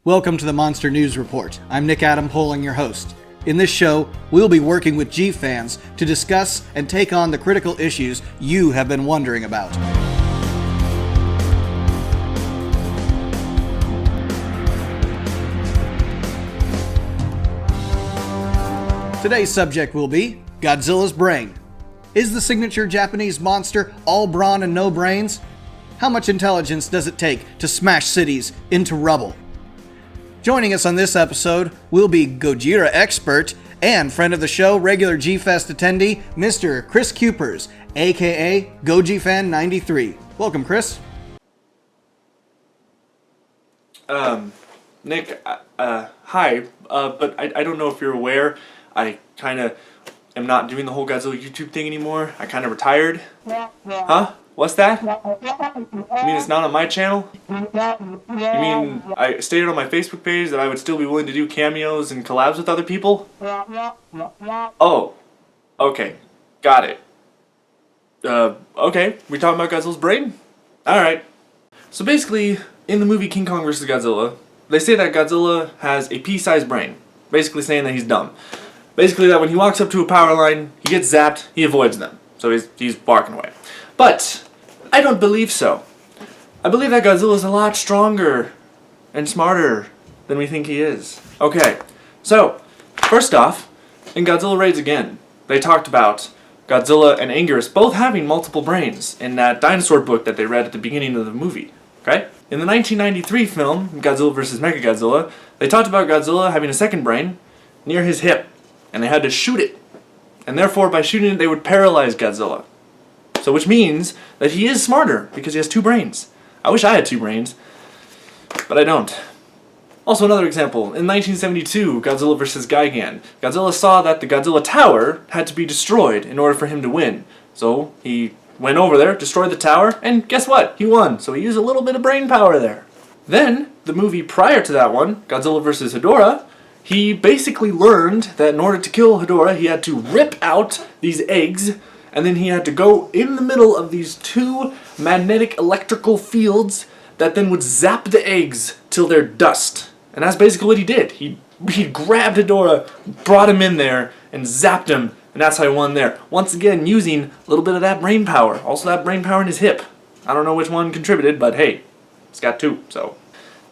Welcome to the Monster News Report. I'm Nick Adam Poling, your host. In this show, we'll be working with G fans to discuss and take on the critical issues you have been wondering about. Today's subject will be Godzilla's brain. Is the signature Japanese monster all brawn and no brains? How much intelligence does it take to smash cities into rubble? Joining us on this episode will be Godzilla expert and friend of the show, regular G-Fest attendee, Mr. Chris Cuypers, aka GoGFan93. Welcome, Chris. Nick, hi, but I don't know if you're aware, I kind of am not doing the whole Godzilla YouTube thing anymore. I kind of retired. Huh? What's that? You mean it's not on my channel? You mean I stated on my Facebook page that I would still be willing to do cameos and collabs with other people? Oh. Okay. Got it. Okay. We talking about Godzilla's brain? Alright. So basically, in the movie King Kong vs. Godzilla, they say that Godzilla has a pea-sized brain. Basically saying that he's dumb. Basically that when he walks up to a power line, he gets zapped, he avoids them. So he's barking away. But I don't believe so. I believe that Godzilla is a lot stronger and smarter than we think he is. Okay, so first off, in Godzilla Raids Again, they talked about Godzilla and Anguirus both having multiple brains in that dinosaur book that they read at the beginning of the movie. Okay? In the 1993 film, Godzilla vs. Mechagodzilla, they talked about Godzilla having a second brain near his hip, and they had to shoot it. And therefore, by shooting it, they would paralyze Godzilla. So which means that he is smarter because he has two brains. I wish I had two brains, but I don't. Also another example, in 1972, Godzilla vs. Gigan, Godzilla saw that the Godzilla Tower had to be destroyed in order for him to win. So he went over there, destroyed the tower, and guess what? He won. So he used a little bit of brain power there. Then, the movie prior to that one, Godzilla vs. Hedorah, he basically learned that in order to kill Hedorah, he had to rip out these eggs, and then he had to go in the middle of these two magnetic electrical fields that then would zap the eggs till they're dust. And that's basically what he did. He grabbed Hedorah, brought him in there, and zapped him, and that's how he won there. Once again, using a little bit of that brain power. Also that brain power in his hip. I don't know which one contributed, but hey, he's got two, so.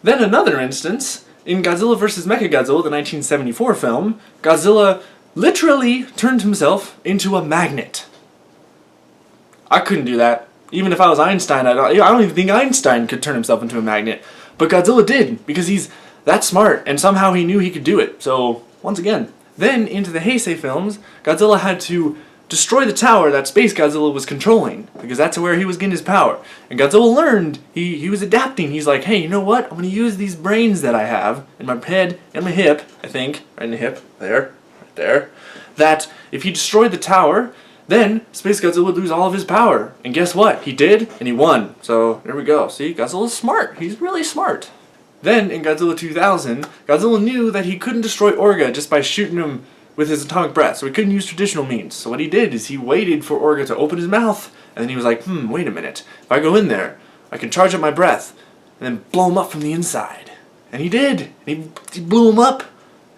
Then another instance, in Godzilla vs. Mechagodzilla, the 1974 film, Godzilla literally turned himself into a magnet. I couldn't do that. Even if I was Einstein, I don't even think Einstein could turn himself into a magnet. But Godzilla did, because he's that smart, and somehow he knew he could do it. So, once again. Then, into the Heisei films, Godzilla had to destroy the tower that Space Godzilla was controlling, because that's where he was getting his power. And Godzilla learned, he was adapting. He's like, hey, you know what? I'm going to use these brains that I have, in my head and my hip, I think, right in the hip, there, right there, that if he destroyed the tower, then Space Godzilla would lose all of his power. And guess what? He did, and he won. So, there we go. See, Godzilla's smart. He's really smart. Then, in Godzilla 2000, Godzilla knew that he couldn't destroy Orga just by shooting him with his atomic breath, so he couldn't use traditional means. So what he did is he waited for Orga to open his mouth, and then he was like, wait a minute. If I go in there, I can charge up my breath, and then blow him up from the inside. And he did. And he blew him up.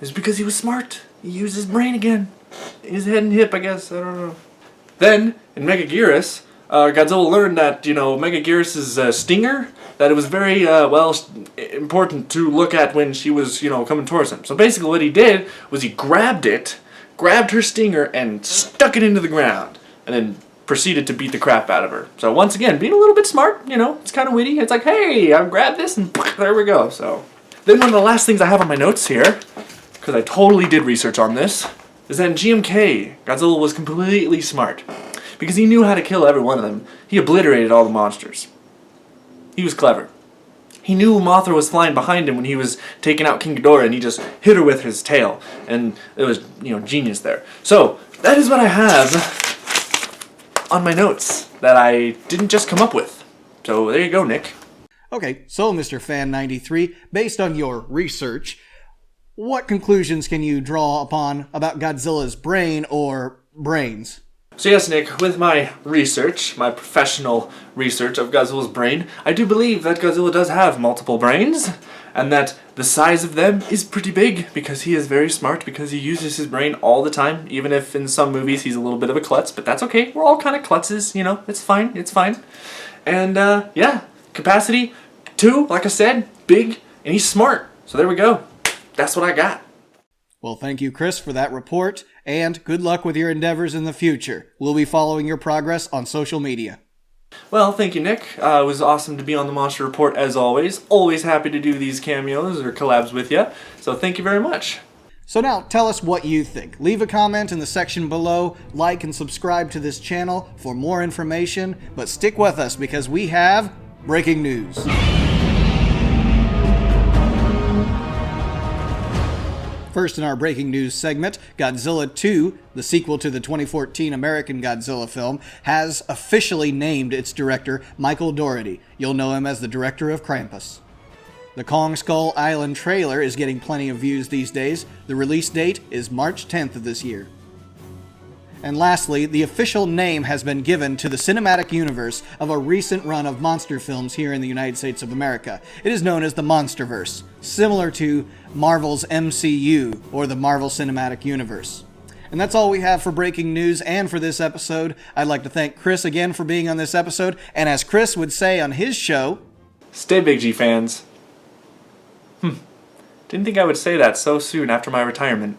It's because he was smart. He used his brain again. His head and hip, I guess. I don't know. Then, in Megaguirus, Godzilla learned that, Megaguirus' stinger, that it was very, important to look at when she was, coming towards him. So basically what he did was he grabbed her stinger, and stuck it into the ground, and then proceeded to beat the crap out of her. So once again, being a little bit smart, it's kind of witty. It's like, hey, I grabbed this, and there we go. So then one of the last things I have on my notes here, because I totally did research on this, is that in GMK, Godzilla was completely smart. Because he knew how to kill every one of them. He obliterated all the monsters. He was clever. He knew Mothra was flying behind him when he was taking out King Ghidorah, and he just hit her with his tail. And it was, genius there. So, that is what I have on my notes that I didn't just come up with. So, there you go, Nick. Okay, so Mr. Fan93, based on your research, what conclusions can you draw upon about Godzilla's brain or brains? So yes, Nick, with my research, my professional research of Godzilla's brain, I do believe that Godzilla does have multiple brains, and that the size of them is pretty big because he is very smart, because he uses his brain all the time, even if in some movies he's a little bit of a klutz, but that's okay. We're all kind of klutzes, you know, it's fine, it's fine. And yeah, capacity 2, like I said, big, and he's smart. So there we go. That's what I got. Well, thank you, Chris, for that report, and good luck with your endeavors in the future. We'll be following your progress on social media. Well, thank you, Nick. It was awesome to be on the Monster Report as always. Always happy to do these cameos or collabs with you. So thank you very much. So now, tell us what you think. Leave a comment in the section below, like and subscribe to this channel for more information, but stick with us because we have breaking news. First in our breaking news segment, Godzilla 2, the sequel to the 2014 American Godzilla film, has officially named its director Michael Dougherty. You'll know him as the director of Krampus. The Kong Skull Island trailer is getting plenty of views these days. The release date is March 10th of this year. And lastly, the official name has been given to the cinematic universe of a recent run of monster films here in the United States of America. It is known as the Monsterverse, similar to Marvel's MCU, or the Marvel Cinematic Universe. And that's all we have for breaking news and for this episode. I'd like to thank Chris again for being on this episode, and as Chris would say on his show, stay big, G fans. Didn't think I would say that so soon after my retirement.